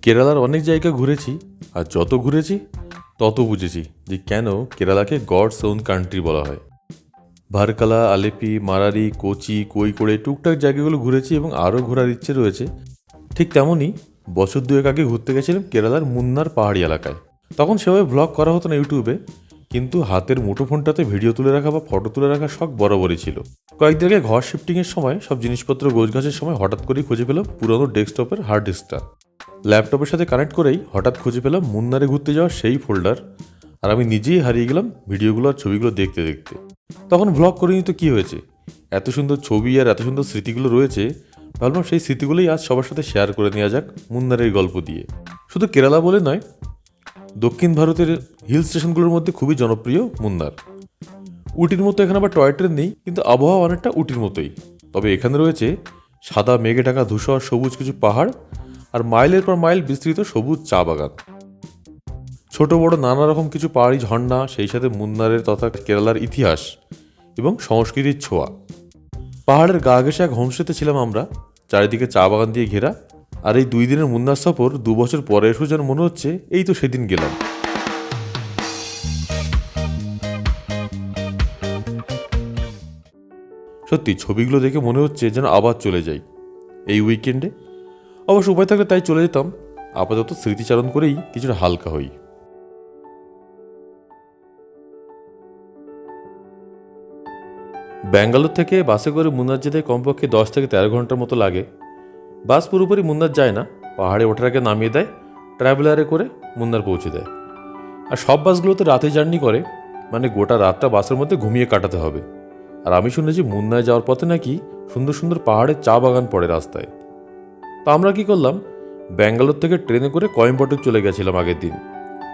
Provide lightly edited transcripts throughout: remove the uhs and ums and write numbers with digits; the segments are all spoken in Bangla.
কেরালার অনেক জায়গা ঘুরেছি, আর যত ঘুরেছি তত বুঝেছি যে কেন কেরালাকে গডস ওন কান্ট্রি বলা হয়। ভারকালা, আলেপি, মারারি, কোচি, কোইকোড়ে টুকটাক জায়গাগুলো ঘুরেছি এবং আরও ঘোরার ইচ্ছে রয়েছে। ঠিক তেমনই বছর দুয়েক আগে ঘুরতে গেছিলাম কেরালার মুন্নার পাহাড়ি এলাকায়। তখন সেভাবে ভ্লগ করা হতো না ইউটিউবে, কিন্তু হাতের মুঠোফোনটাতে ভিডিও তুলে রাখা বা ফটো তুলে রাখার শখ বরাবরই ছিল। কয়েকদিন আগে ঘর শিফটিংয়ের সময় সব জিনিসপত্র গোছগাছের সময় হঠাৎ করেই খুঁজে পেলাম পুরনো ডেস্কটপের হার্ড ডিস্কটা। ল্যাপটপের সাথে কানেক্ট করেই হঠাৎ খুঁজে পেলাম মুন্নারে ঘুরতে যাওয়ার সেই ফোল্ডার, আর আমি নিজেই হারিয়ে গেলাম ভিডিওগুলো আর ছবিগুলো দেখতে দেখতে। তখন ভ্লগ করিনি তো কী হয়েছে, এত সুন্দর ছবি আর এত সুন্দর স্মৃতিগুলো রয়েছে, ভাবলাম সেই স্মৃতিগুলোই আজ সবার সাথে শেয়ার করে নেওয়া যাক মুন্নারের গল্প দিয়ে। শুধু কেরালা বলে নয়, দক্ষিণ ভারতের হিল স্টেশনগুলোর মধ্যে খুবই জনপ্রিয় মুন্নার। উটির মতো এখানে আবার টয় ট্রেন নেই, কিন্তু আবহাওয়া অনেকটা উটির মতোই। তবে এখানে রয়েছে সাদা মেঘে ঢাকা ধূসর সবুজ কিছু পাহাড় আর মাইলের পর মাইল বিস্তৃত সবুজ চা বাগান। ছোট বড় নানা রকম কিছু পাহাড়ি ঝর্ণা, সেই সাথে মুন্নারের তথা কেরালার ইতিহাস এবং সংস্কৃতির ছোঁয়া। পাহাড়ের গা ঘেঁষে এক হোমস্টেতে ছিলাম আমরা, চারিদিকে চা বাগান দিয়ে ঘেরা। আর এই 2 দিনের মুন্নার সফর 2 বছর পরে এসেও যেন মনে হচ্ছে এই তো সেদিন গেলাম। সত্যি ছবিগুলো দেখে মনে হচ্ছে যেন আবার চলে যাই এই উইকেন্ডে। অবশ্য উপায় থাকলে তাই চলে যেতাম, আপাতত স্মৃতিচারণ করেই কিছুটা হালকা হই। ব্যাঙ্গালোর থেকে বাসে করে মুন্নার যেতে কমপক্ষে 10 থেকে 13 ঘন্টার মতো লাগে। বাস পুরোপুরি মুন্নার যায় না, পাহাড়ে ওঠার আগে নামিয়ে দেয়, ট্রাভেলারে করে মুন্নার পৌঁছে দেয়। আর সব বাসগুলো তো রাতে জার্নি করে, মানে গোটা রাতটা বাসের মধ্যে ঘুমিয়ে কাটাতে হবে। আর আমি শুনেছি মুন্নায় যাওয়ার পথে নাকি সুন্দর সুন্দর পাহাড়ের চা বাগান পড়ে রাস্তায়। তো আমরা কি করলাম, ব্যাঙ্গালোর থেকে ট্রেনে করে কয়েম্বাটুর চলে গেছিলাম আগের দিন।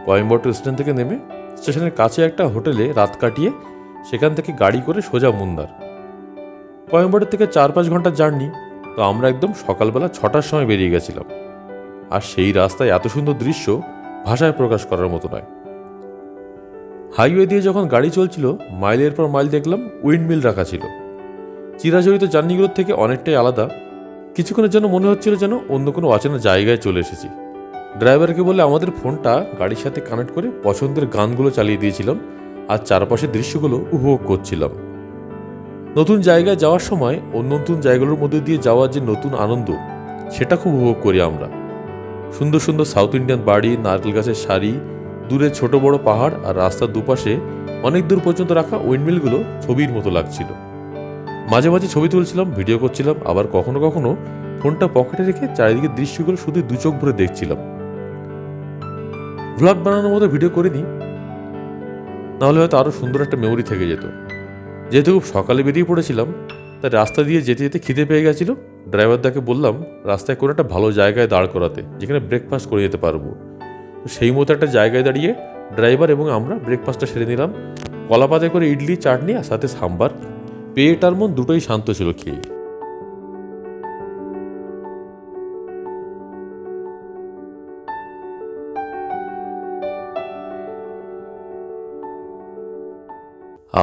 কয়েম্বাটুর স্টেশন থেকে নেমে স্টেশনের কাছে একটা হোটেলে রাত কাটিয়ে সেখান থেকে গাড়ি করে সোজা মুন্নার। কয়েম্বাটুর থেকে 4-5 ঘন্টার জার্নি। তো আমরা একদম সকালবেলা 6টার সময় বেরিয়ে গেছিলাম। আর সেই রাস্তায় এত সুন্দর দৃশ্য ভাষায় প্রকাশ করার মতো নয়। হাইওয়ে দিয়ে যখন গাড়ি চলছিল, মাইলের পর মাইল দেখলাম উইন্ডমিল রাখা ছিল। চিরাচরিত জার্নিগুলোর থেকে অনেকটাই আলাদা। কিছুক্ষণের জন্য মনে হচ্ছিল যেন অন্য কোনো অচেনা জায়গায় চলে এসেছি। ড্রাইভারকে বলে আমাদের ফোনটা গাড়ির সাথে কানেক্ট করে পছন্দের গানগুলো চালিয়ে দিয়েছিলাম, আর চারপাশের দৃশ্যগুলো উপভোগ করছিলাম। নতুন জায়গায় যাওয়ার সময় অন্য নতুন জায়গাগুলোর মধ্যে দিয়ে যাওয়ার যে নতুন আনন্দ, সেটা খুব উপভোগ করি আমরা। সুন্দর সুন্দর সাউথ ইন্ডিয়ান বাড়ি, নারকেল গাছের সারি, দূরে ছোট বড় পাহাড়, আর রাস্তার দুপাশে অনেক দূর পর্যন্ত রাখা উইন্ডমিলগুলো ছবির মতো লাগছিল। মাঝে মাঝে ছবি তুলছিলাম, ভিডিও করছিলাম, আবার কখনো কখনো ফোনটা পকেটে রেখে চারিদিকে দৃশ্যগুলো শুধু 2 চোখ ভরে দেখছিলাম। ভ্লগ বানানোর মতো ভিডিও করিনি, নাহলে হয়তো আরও সুন্দর একটা মেমোরি থেকে যেত। যেহেতু খুব সকালে বেরিয়ে পড়েছিলাম, তাই রাস্তা দিয়ে যেতে যেতে খিদে পেয়ে গেছিল। ড্রাইভারদাকে বললাম রাস্তায় কোনো একটা ভালো জায়গায় দাঁড় করাতে, যেখানে ব্রেকফাস্ট করে যেতে পারবো। তো সেই মতো একটা জায়গায় দাঁড়িয়ে ড্রাইভার এবং আমরা ব্রেকফাস্টটা সেরে নিলাম। কলাপাতে করে ইডলি, চাটনি আর সাথে সাম্বার। পেট আর মন দুটোই শান্ত ছিল খেয়ে।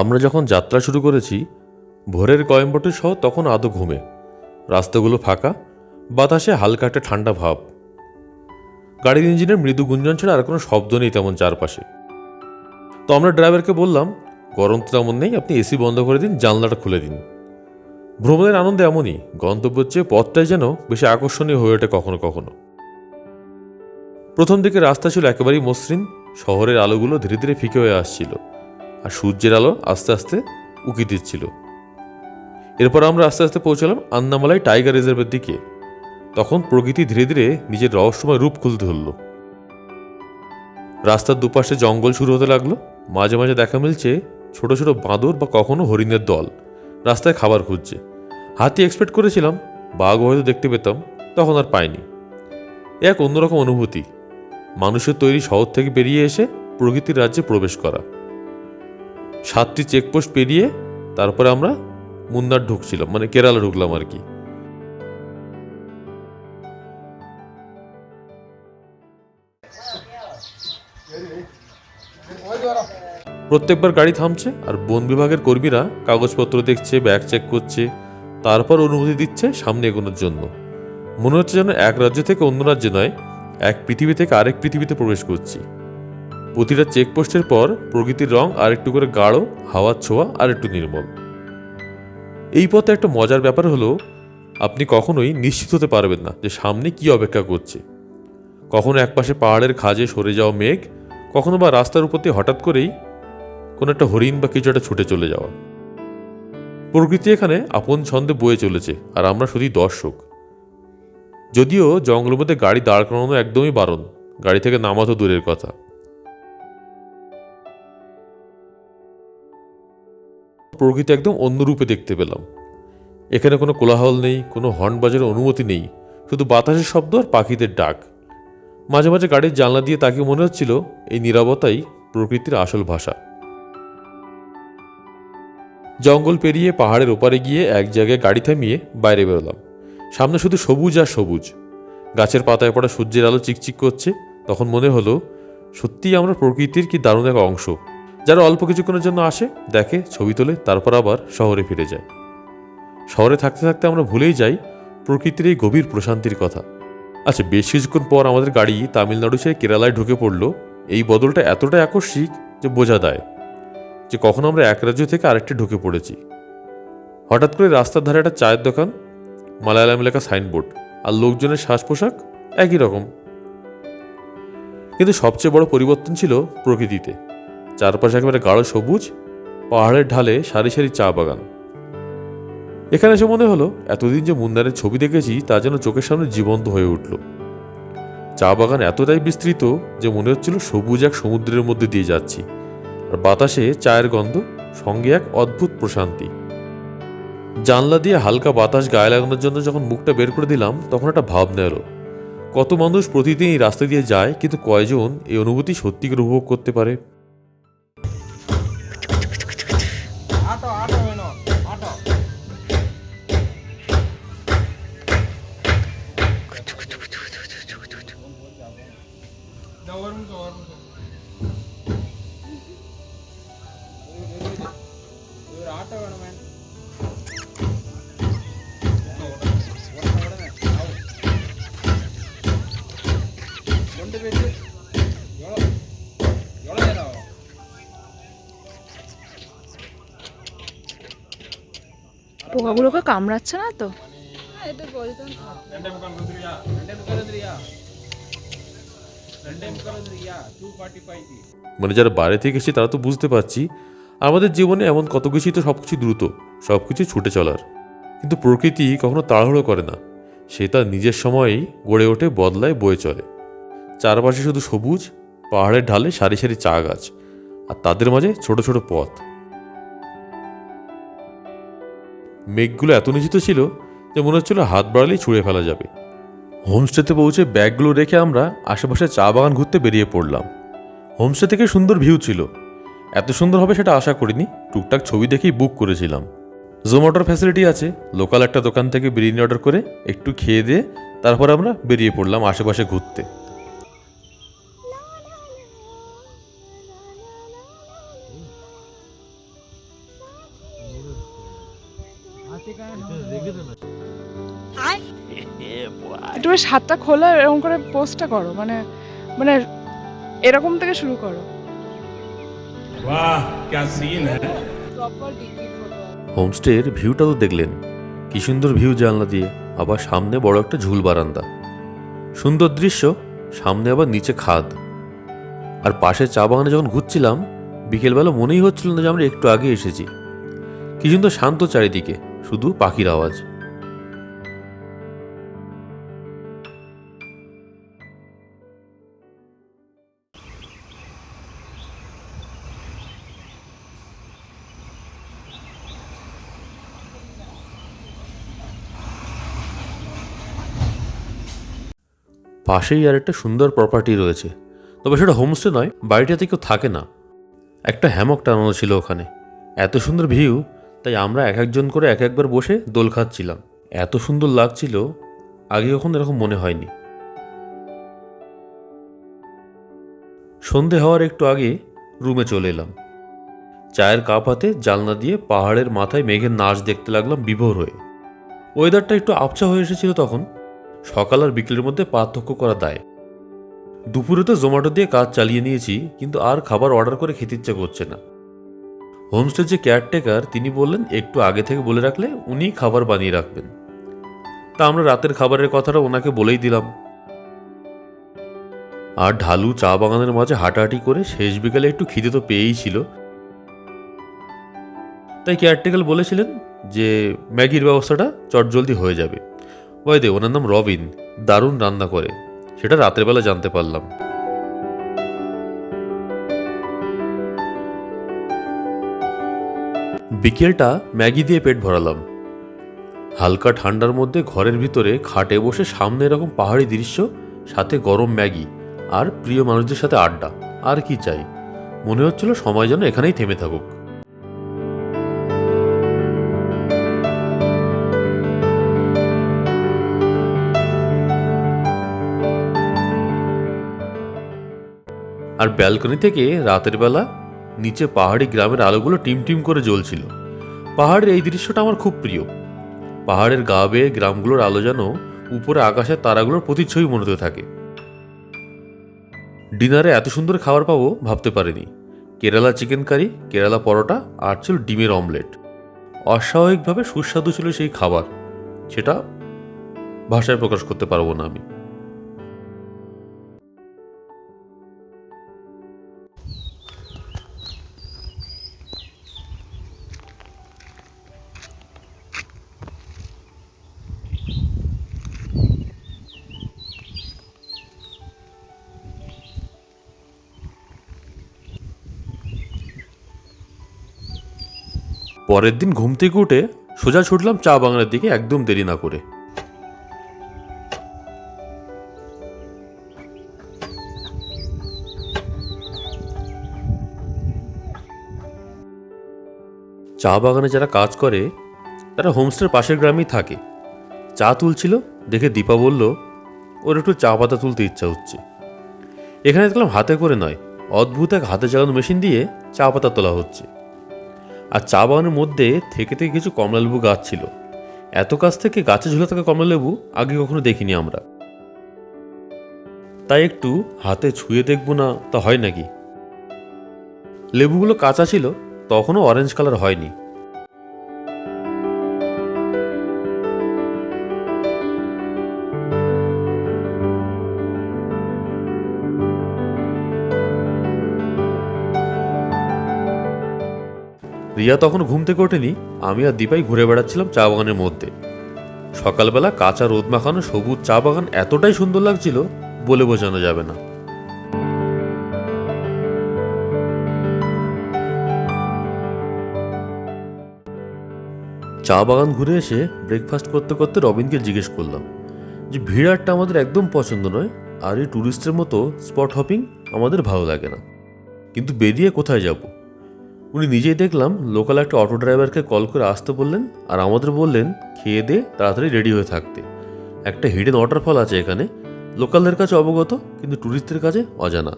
আমরা যখন যাত্রা শুরু করেছি, ভোরের কয়েম্বাটুর শহর তখন আদৌ ঘুমে। রাস্তাগুলো ফাঁকা, বাতাসে হালকা একটা ঠান্ডা ভাব। গাড়ির ইঞ্জিনের মৃদু গুঞ্জন ছাড়া আর কোনো শব্দ নেই তেমন চারপাশে। তো আমরা ড্রাইভারকে বললাম গরম তো তেমন নেই, আপনি এসি বন্ধ করে দিন, জানলাটা খুলে দিন। ভ্রমণের আনন্দ এমনই, গন্তব্যের চেয়ে পথটাই যেন বেশি আকর্ষণীয় হয়ে ওঠে কখনো কখনো। প্রথম দিকে রাস্তা ছিল একেবারেই মসৃণ, শহরের আলোগুলো ধীরে ধীরে ফিকে হয়ে আসছিল, আর সূর্যের আলো আস্তে আস্তে উকি দিচ্ছিল। এরপর আমরা আস্তে আস্তে পৌঁছলাম আন্নামালাই টাইগার রিজার্ভের দিকে। তখন প্রকৃতি ধীরে ধীরে নিজের রহস্যময় রূপ খুলতে ধরল। রাস্তার দুপাশে জঙ্গল শুরু হতে লাগলো। মাঝে মাঝে দেখা মিলছে ছোট ছোট বাঁদর বা কখনো হরিণের দল রাস্তায় খাবার খুঁজছে। হাতি এক্সপেক্ট করেছিলাম, বাঘ হয়তো দেখতে পেতাম, তখন আর পাইনি। এক অন্যরকম অনুভূতি, মানুষের তৈরি শহর থেকে বেরিয়ে এসে প্রকৃতির রাজ্যে প্রবেশ করা। 7টি চেকপোস্ট পেরিয়ে তারপরে আমরা মুন্নার ঢুকছিলাম, মানে কেরালা ঢুকলাম আর কি। প্রত্যেকবার গাড়ি থামছে আর বন বিভাগের কর্মীরা কাগজপত্র দেখছে, ব্যাগ চেক করছে, তারপর অনুমতি দিচ্ছে সামনে এগোনোর জন্য। মনে হচ্ছে যেন এক রাজ্য থেকে অন্য রাজ্যে নয়, এক পৃথিবী থেকে আরেক পৃথিবীতে প্রবেশ করছি। প্রতিটা চেকপোস্টের পর প্রকৃতির রং আর একটু করে গাঢ়, হাওয়ার ছোঁয়া আর একটু নির্মল। এই পথে একটা মজার ব্যাপার হলো, আপনি কখনোই নিশ্চিত হতে পারবেন না যে সামনে কি অপেক্ষা করছে। কখনো একপাশে পাহাড়ের খাঁজে সরে যাওয়া মেঘ, কখনো বা রাস্তার উপর দিয়ে হঠাৎ করেই কোনো একটা হরিণ বা কিছু একটা ছুটে চলে যাওয়া। প্রকৃতি এখানে আপন ছন্দে বয়ে চলেছে, আর আমরা শুধুই দর্শক। যদিও জঙ্গলের মধ্যে গাড়ি দাঁড় করানো একদমই বারণ, গাড়ি থেকে নামা তো দূরের কথা। প্রকৃতি একদম অন্য রূপে দেখতে পেলাম। এখানে কোনো কোলাহল নেই, কোনো হর্ন বাজারের অনুমতি নেই, শুধু বাতাসের শব্দ আর পাখিদের ডাক। মাঝে মাঝে গাড়ির জানলা দিয়ে তাকিয়ে মনে হচ্ছিল এই নীরবতাই প্রকৃতির আসল ভাষা। জঙ্গল পেরিয়ে পাহাড়ের ওপারে গিয়ে এক জায়গায় গাড়ি থামিয়ে বাইরে বেরোলাম। সামনে শুধু সবুজ আর সবুজ, গাছের পাতায় পড়া সূর্যের আলো চিকচিক করছে। তখন মনে হলো সত্যিই আমরা প্রকৃতির কি দারুণ এক অংশ, যারা অল্প কিছুক্ষণের জন্য আসে, দেখে, ছবি তোলে, তারপর আবার শহরে ফিরে যায়। শহরে থাকতে থাকতে আমরা ভুলেই যাই প্রকৃতির এই গভীর প্রশান্তির কথা। আচ্ছা, বেশ কিছুক্ষণ পর আমাদের গাড়ি তামিলনাড়ু ছেড়ে কেরালায় ঢুকে পড়ল। এই বদলটা এতটাই আকস্মিক যে বোঝা দেয় যে কখন আমরা এক রাজ্য থেকে আরেকটি ঢুকে পড়েছি। হঠাৎ করে রাস্তার ধারে একটা চায়ের দোকান, মালায়ালাম লেখা সাইনবোর্ড, আর লোকজনের শ্বাস পোশাক একই রকম। কিন্তু সবচেয়ে বড় পরিবর্তন ছিল প্রকৃতিতে। চারপাশে একেবারে গাঢ় সবুজ, পাহাড়ের ঢালে সারি সারি চা বাগান। এখানে এসে মনে হলো এতদিন যে মুন্নারের ছবি দেখেছি তা যেন চোখের সামনে জীবন্ত হয়ে উঠল। চা বাগান এতটাই বিস্তৃত যে মনে হচ্ছিল সবুজ এক সমুদ্রের মধ্যে দিয়ে যাচ্ছি, আর বাতাসে চায়ের গন্ধ, সঙ্গে এক অদ্ভুত প্রশান্তি। জানলা দিয়ে হালকা বাতাস গায়ে লাগানোর জন্য যখন মুখটা বের করে দিলাম, তখন একটা ভাবনা এলো, কত মানুষ প্রতিদিন এই রাস্তা দিয়ে যায়, কিন্তু কয়জন এই অনুভূতি সত্যি করে উপভোগ করতে পারে। পোকাগুলোকে কামড়াচ্ছে না তো? মানে যারা বাইরে থেকে এসেছে তারা তো বুঝতে পারছি আমাদের জীবনে এমন কত কিছুই তো সবকিছু দ্রুত, সবকিছু ছুটে চলার। কিন্তু প্রকৃতি কখনো তাড়াহুড়ো করে না, সে তার নিজের সময়েই গড়ে ওঠে, বদলায়, বয়ে চলে। চারপাশে শুধু সবুজ, পাহাড়ের ঢালে সারি সারি চা গাছ, আর তাদের মাঝে ছোট ছোট পথ। মেঘগুলো এত নিশ্চিত ছিল যে মনে হচ্ছিল হাত বাড়ালেই ছুঁড়ে ফেলা যাবে। হোমস্টেতে পৌঁছে ব্যাগগুলো রেখে আমরা আশেপাশে চা বাগান ঘুরতে বেরিয়ে পড়লাম। হোমস্টে থেকে সুন্দর ভিউ ছিল, এত সুন্দর হবে সেটা আশা করিনি। টুকটাক ছবি দেখেই বুক করেছিলাম। জোম্যাটোর ফ্যাসিলিটি আছে, লোকাল একটা দোকান থেকে বিরিয়ানি অর্ডার করে একটু খেয়ে দিয়ে তারপর আমরা বেরিয়ে পড়লাম আশেপাশে ঘুরতে। একটু বেশ হাতটা খোলা, এরকম করে পোস্টটা করো, মানে মানে এরকম থেকে শুরু করো। वाह क्या सीन है। হোমস্টের ভিউটা তো দেখলেন, কি সুন্দর ভিউ জানলা দিয়ে, আবার সামনে বড় একটা ঝুল বারান্দা, সুন্দর দৃশ্য, সামনে আবার নিচে খাদ। আর পাশে চা বাগানে যখন ঘুরছিলাম বিকেলবেলা মনেই হচ্ছিল না যে আমরা একটু আগে এসেছি। কি সুন্দর শান্ত চারিদিকে, শুধু পাখির আওয়াজ। পাশেই আর একটা সুন্দর প্রপার্টি রয়েছে, তবে সেটা হোমস্টে নয়, বাড়িটাতে কেউ থাকে না। একটা হ্যামক টানানো ছিল ওখানে, এত সুন্দর ভিউ, তাই আমরা এক একজন করে এক একবার বসে দোল খাচ্ছিলাম। এত সুন্দর লাগছিল, আগে কখনো এরকম মনে হয়নি। সন্ধে হওয়ার একটু আগে রুমে চলে এলাম। চায়ের কাপ হাতে জানলা দিয়ে পাহাড়ের মাথায় মেঘের নাচ দেখতে লাগলাম বিভোর হয়ে। ওয়েদারটা একটু আবছা হয়ে এসেছিল তখন, সকাল আর বিকেলের মধ্যে পার্থক্য করা দায়। দুপুরে তো জোম্যাটো দিয়ে কাজ চালিয়ে নিয়েছি, কিন্তু আর খাবার অর্ডার করে খেতে ইচ্ছা করছে না। হোমস্টের যে কেয়ারটেকার তিনি বললেন একটু আগে থেকে বলে রাখলে উনিই খাবার বানিয়ে রাখবেন। তা আমরা রাতের খাবারের কথাটা ওনাকে বলেই দিলাম। আর ঢালু চা বাগানের মাঝে হাঁটাহাঁটি করে শেষ বিকালে একটু খিদে তো পেয়েই ছিল, তাই কেয়ারটেকার বলেছিলেন যে ম্যাগির ব্যবস্থাটা চটজলদি হয়ে যাবে। ওই ওনার নাম রবিন, দারুণ রান্না করে, সেটা রাতের বেলা জানতে পারলাম। বিকেলটা ম্যাগি দিয়ে পেট ভরালাম। হালকা ঠান্ডার মধ্যে ঘরের ভিতরে খাটে বসে সামনে এরকম পাহাড়ি দৃশ্য, সাথে গরম ম্যাগি আর প্রিয় মানুষদের সাথে আড্ডা, আর কি চাই। মনে হচ্ছিল সময় যেন এখানেই থেমে থাকুক। আর ব্যালকনি থেকে রাতের বেলা নিচে পাহাড়ি গ্রামের আলোগুলো টিমটিম করে জ্বলছিল। পাহাড়ের এই দৃশ্যটা আমার খুব প্রিয়। পাহাড়ের গা বেয়ে গ্রামগুলোর আলো যেন উপরে আকাশের তারাগুলোর প্রতিচ্ছবি মনে হতে থাকে। ডিনারে এত সুন্দর খাবার পাবো ভাবতে পারিনি। কেরালা চিকেন কারি, কেরালা পরোটা আর ছিল ডিমের অমলেট। অস্বাভাবিকভাবে সুস্বাদু ছিল সেই খাবার, সেটা ভাষায় প্রকাশ করতে পারবো না আমি। পরের দিন ঘুম থেকে উঠে সোজা ছুটলাম চা বাগানের দিকে, একদম দেরি না করে। চা বাগানে যারা কাজ করে তারা হোমস্টের পাশের গ্রামেই থাকে। চা তুলছিল দেখে দীপা বলল ওর একটু চা পাতা তুলতে ইচ্ছা হচ্ছে। এখানে দেখলাম হাতে করে নয়, অদ্ভুত এক হাতে চালানো মেশিন দিয়ে চা পাতা তোলা হচ্ছে। আর চা বাগানের মধ্যে থেকে থেকে কিছু কমলালেবু গাছ ছিল। এত কাছ থেকে গাছে ঝুলে থাকা কমলালেবু আগে কখনো দেখিনি আমরা, তাই একটু হাতে ছুঁয়ে দেখব না তা হয় নাকি। লেবুগুলো কাঁচা ছিল, তখনও অরেঞ্জ কালার হয়নি। রিয়া তখন ঘুম থেকে ওঠেনি, আমি আর দীপাই ঘুরে বেড়াচ্ছিলাম চা বাগানের মধ্যে। সকালবেলা কাঁচা রোদ মাখানো সবুজ চা বাগান এতটাই সুন্দর লাগছিল বলে বোঝানো যাবে না। চা বাগান ঘুরে এসে ব্রেকফাস্ট করতে করতে রবিনকে জিজ্ঞেস করলাম যে ভিড়ারটা আমাদের একদম পছন্দ নয়, আর এই ট্যুরিস্টের মতো স্পট হপিং আমাদের ভালো লাগে না, কিন্তু বেরিয়ে কোথায় যাব। উনি নিজেই দেখলাম লোকাল একটা অটো ড্রাইভারকে কল করে আসতে বললেন, আর আমাদের বললেন খেয়ে দিয়ে তাড়াতাড়ি রেডি হয়ে থাকতে। একটা হিডেন ওয়াটারফল আছে এখানে, লোকালদের কাছে অবগত কিন্তু ট্যুরিস্টদের কাছে অজানা।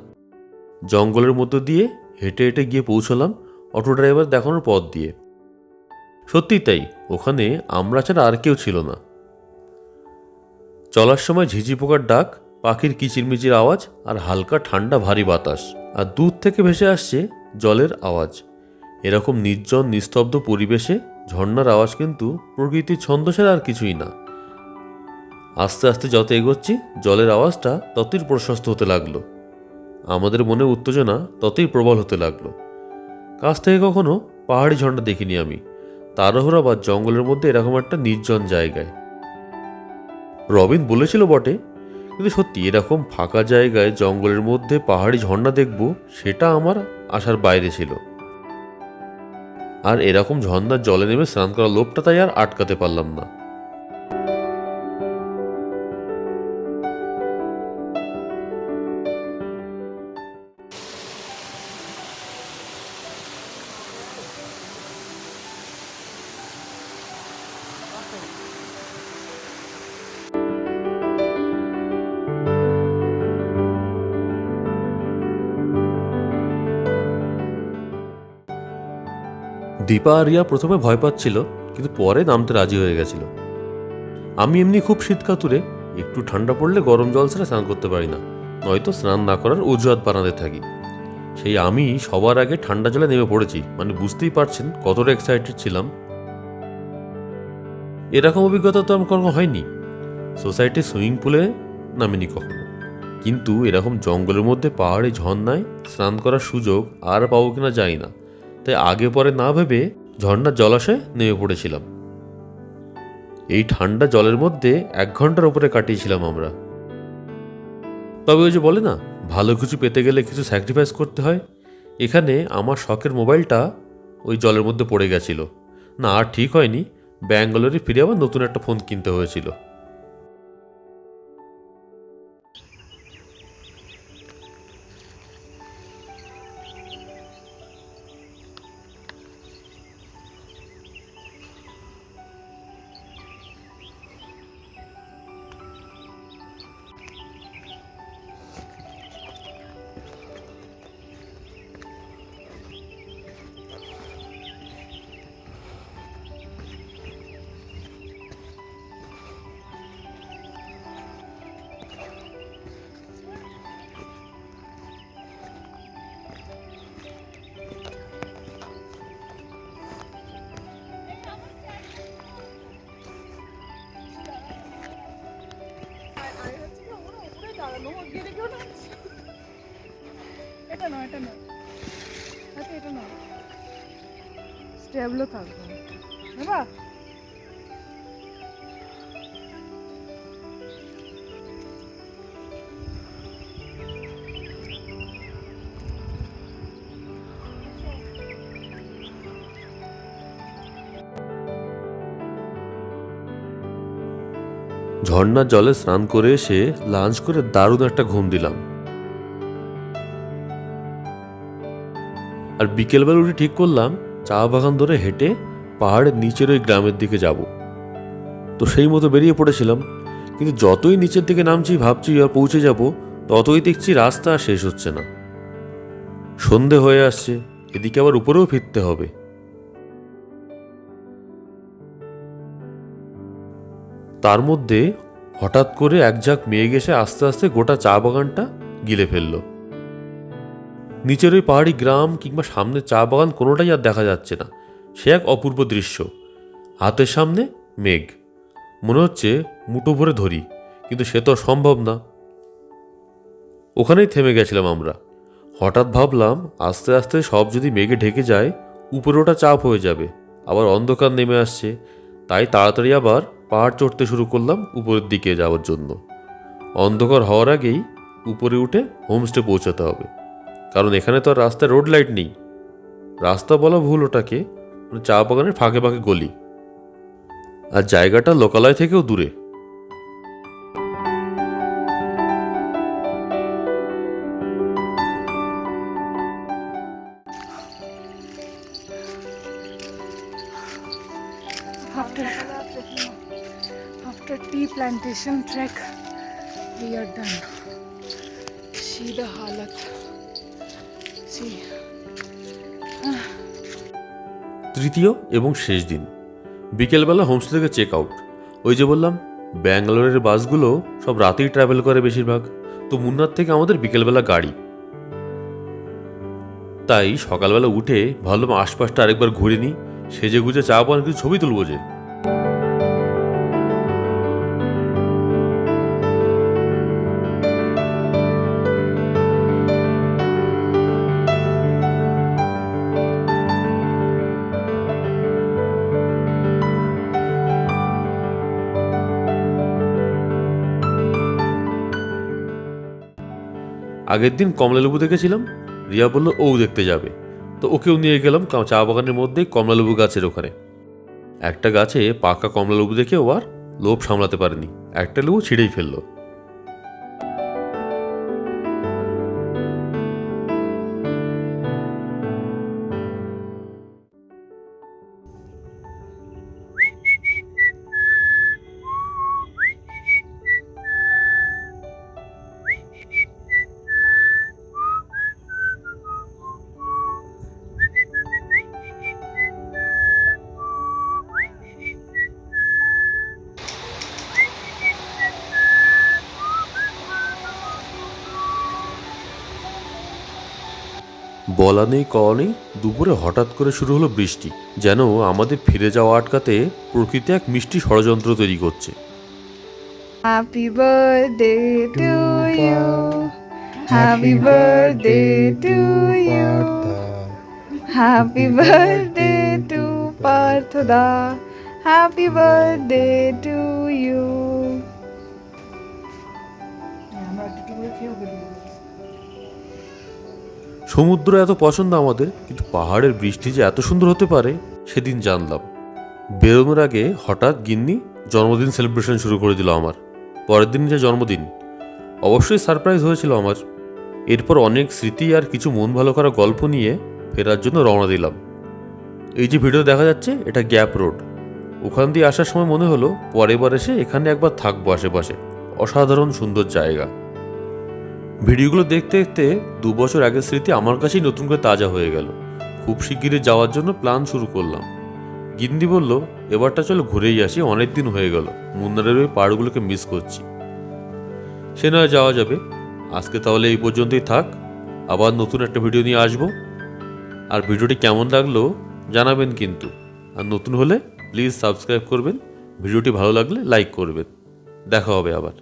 জঙ্গলের মধ্য দিয়ে হেঁটে হেঁটে গিয়ে পৌঁছলাম অটো ড্রাইভার দেখানোর পথ দিয়ে। সত্যিই তাই, ওখানে আমরা ছাড়া আর কেউ ছিল না। চলার সময় ঝিঝি পোকার ডাক, পাখির কিচিরমিচির আওয়াজ আর হালকা ঠান্ডা ভারী বাতাস, আর দূর থেকে ভেসে আসছে জলের আওয়াজ। এরকম নির্জন নিস্তব্ধ পরিবেশে ঝর্ণার আওয়াজ কিন্তু প্রকৃতির ছন্দ ছাড়া আর কিছুই না। আস্তে আস্তে যত এগোচ্ছি জলের আওয়াজটা ততই প্রশস্ত হতে লাগলো, আমাদের মনে উত্তেজনা ততই প্রবল হতে লাগলো। কাছ থেকে কখনো পাহাড়ি ঝর্ণা দেখিনি আমি, তাড়াহুড়া বা জঙ্গলের মধ্যে এরকম একটা নির্জন জায়গায়। রবিন বলেছিল বটে, কিন্তু সত্যি এরকম ফাঁকা জায়গায় জঙ্গলের মধ্যে পাহাড়ি ঝর্ণা দেখব সেটা আমার আশার বাইরে ছিল। আর এরকম ঝর্ণার জলে নেমে স্নান করার লোভটা তাই আর আটকাতে পারলাম না। দীপা আর রিয়া প্রথমে ভয় পাচ্ছিল, কিন্তু পরে নামতে রাজি হয়ে গেছিল। আমি এমনি খুব শীত কাতুরে, একটু ঠান্ডা পড়লে গরম জল ছাড়া স্নান করতে পারি না, নয়তো স্নান না করার অজুহাত বানাতে থাকি। সেই আমি সবার আগে ঠান্ডা জলে নেমে পড়েছি, মানে বুঝতেই পারছেন কতটা এক্সাইটেড ছিলাম। এরকম অভিজ্ঞতা তো আমার কখনো হয়নি। সোসাইটির সুইমিং পুলে নামিনি কখনো, কিন্তু এরকম জঙ্গলের মধ্যে পাহাড়ি ঝর্ণায় স্নান করার সুযোগ আর পাবো কিনা জানি না, তাই আগে পরে না ভেবে ঝর্ণার জলাশয়ে নেমে পড়েছিলাম। এই ঠান্ডা জলের মধ্যে 1 ঘন্টার উপরে কাটিয়েছিলাম আমরা। তবে ওই যে বলে না, ভালো কিছু পেতে গেলে কিছু স্যাক্রিফাইস করতে হয়, এখানে আমার শখের মোবাইলটা ওই জলের মধ্যে পড়ে গেছিল। না, আর ঠিক হয়নি, ব্যাঙ্গালোরে ফিরে আবার নতুন একটা ফোন কিনতে হয়েছিল। এটা না, এটা না, আচ্ছা এটা না, স্টেবলও থাকবে বাবা। ঝর্ণার জলে স্নান করে এসে লাঞ্চ করে দারুণ একটা ঘুম দিলাম। আর বিকেলবেলা উঠে ঠিক করলাম চা বাগান ধরে হেঁটে পাহাড়ের নিচের ওই গ্রামের দিকে যাব। তো সেই মতো বেরিয়ে পড়েছিলাম, কিন্তু যতই নিচের দিকে নামছি ভাবছি আর পৌঁছে যাব, ততই দেখছি রাস্তা আর শেষ হচ্ছে না। সন্ধে হয়ে আসছে, এদিকে আবার উপরেও ফিরতে হবে। তার মধ্যে হঠাৎ করে এক ঝাঁক মেঘ এসে আস্তে আস্তে গোটা চা বাগানটা গিলে ফেলল। নিচের ওই পাহাড়ি গ্রাম কিংবা সামনে চা বাগান কোনোটাই আর দেখা যাচ্ছে না। সে এক অপূর্ব দৃশ্য। হাতের সামনে মেঘ, মনে হচ্ছে মুঠো ভরে ধরি, কিন্তু সে তো সম্ভব না। ওখানেই থেমে গেছিলাম আমরা। হঠাৎ ভাবলাম আস্তে আস্তে সব যদি মেঘে ঢেকে যায়, উপরে ওটা চাপ হয়ে যাবে, আবার অন্ধকার নেমে আসছে। তাই তাড়াতাড়ি আবার পাহাড় চড়তে শুরু করলাম উপরের দিকে যাওয়ার জন্য। অন্ধকার হওয়ার আগেই উপরে উঠে হোমস্টে পৌঁছাতে হবে, কারণ এখানে তো আর রাস্তায় রোড লাইট নেই। রাস্তা বলা ভুল, ওটাকে চা বাগানের ফাঁকে ফাঁকে গলি, আর জায়গাটা লোকালয় থেকেও দূরে। After tea plantation trek, we are done. See the halat. See. তৃতীয় এবং শেষ দিন, বিকেলবেলা হোমস্টে থেকে চেক আউট। ওই যে বললাম, ব্যাঙ্গালোরের বাসগুলো সব রাতেই ট্রাভেল করে বেশিরভাগ, তো মুন্নার থেকে আমাদের বিকেলবেলা গাড়ি। তাই সকালবেলা উঠে ভাবলাম আশপাশটা আরেকবার ঘুরে নিই, সেজে গুজে চা পান কিছু ছবি তুলবো যে। আগের দিন কমলালেবু দেখেছিলাম, রিয়া বলল ও দেখতে যাবে, তো ওকেও নিয়ে গেলাম চা বাগানের মধ্যেই কমলালেবু গাছের ওখানে। একটা গাছে পাকা কমলালেবু দেখে ও আর লোভ সামলাতে পারেনি, একটা লেবু ছিঁড়েই ফেললো। বলা নেই কওয়া নেই, দুপুরে হঠাৎ করে শুরু হলো বৃষ্টি, যেন আমাদের ফিরে যাওয়া আটকাতে প্রকৃতি এক মিষ্টি ষড়যন্ত্র তৈরি করছে। Happy birthday to you, happy birthday to you, happy birthday to পার্থদা, হ্যাপি বার্থডে টু ইউ। সমুদ্র এত পছন্দ আমাদের, কিন্তু পাহাড়ের বৃষ্টি যে এত সুন্দর হতে পারে সেদিন জানলাম। বেরোনোর আগে হঠাৎ গিন্নি জন্মদিন সেলিব্রেশন শুরু করে দিল আমার। পরের দিন যে জন্মদিন, অবশ্যই সারপ্রাইজ হয়েছিল আমার। এরপর অনেক স্মৃতি আর কিছু মন ভালো করা গল্প নিয়ে ফেরার জন্য রওনা দিলাম। এই যে ভিডিও দেখা যাচ্ছে, এটা গ্যাপ রোড। ওখান দিয়ে আসার সময় মনে হলো পরের বার এসে এখানে একবার থাকবো আশেপাশে। অসাধারণ সুন্দর জায়গা। ভিডিওগুলো দেখতে দেখতে 2 বছর আগের স্মৃতি আমার কাছেই নতুন করে তাজা হয়ে গেল। খুব শিগগিরই যাওয়ার জন্য প্ল্যান শুরু করলাম। গিন্দি বলল, এবারটা চলো ঘুরেই আসি, অনেক দিন হয়ে গেল, মুন্নারের ওই পাহাড়গুলোকে মিস করছি। সে নয় যাওয়া যাবে। আজকে তাহলে এই পর্যন্তই থাক, আবার নতুন একটা ভিডিও নিয়ে আসবো। আর ভিডিওটি কেমন লাগলো জানাবেন কিন্তু। আর নতুন হলে প্লিজ সাবস্ক্রাইব করবেন, ভিডিওটি ভালো লাগলে লাইক করবেন। দেখা হবে আবার।